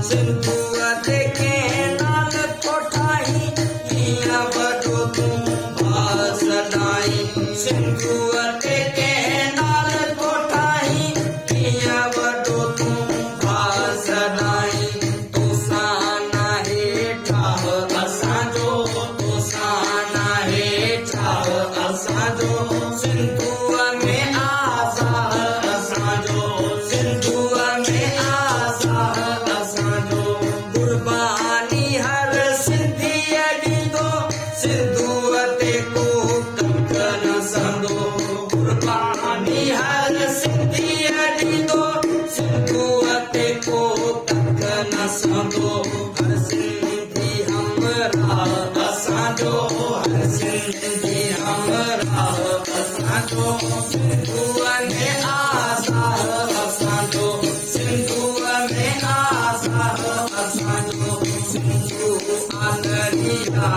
सिंधुआ देखे नाल कोठाई किया बड़ो तुम भासनाई सिंधुआ देखे नाल कोठाई किया बड़ो तुम भासनाई तुसाना हेठा असांजो तुसाना हेठा असांजो सिंधुआ में आसा असांजो सिंधुआ में आसा असांजो कुर्बानी हर सिंधीअ ॾींदो सिंधुआ ते को कख न संदो कुर्बानी हर सिंधीअ ॾींदो सिंधुआ ते को कख न संदो हर सिंधी हमरा असांजो हर सिंधी हमरा असांजो सिंधुआ में आसा असांजो सिंधुआ में आसा असांजो सिंधु आदरिया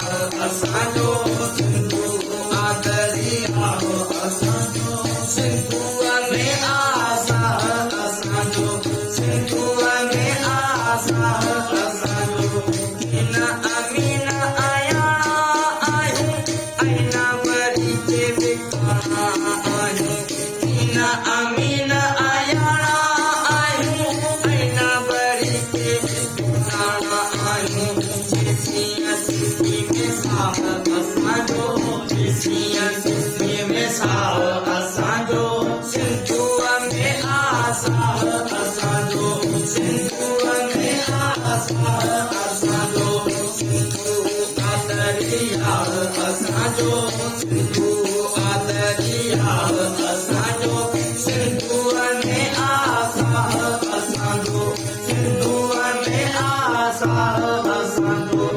असांजो सिंधु आदरिया असांजो सिंधुआ में आसा असांजो सिंधुआ में आसा असांजो इन अमीन आया आहियूं ऐना वरी के विकाना आहियूं इन अमीन आया आहियूं ऐना वरी के विकाना आहियूं जेसिया सिसी में साह असांजो जेसिया सिसी में साह असांजो सिंधुआ में आसा असांजो सिंधुआ में आसा असांजो सिंधु आदरिया असांजो सिंधु आदरिया असांजो सिंधुआ में आसा असांजो सिंधुआ में आसा असांजो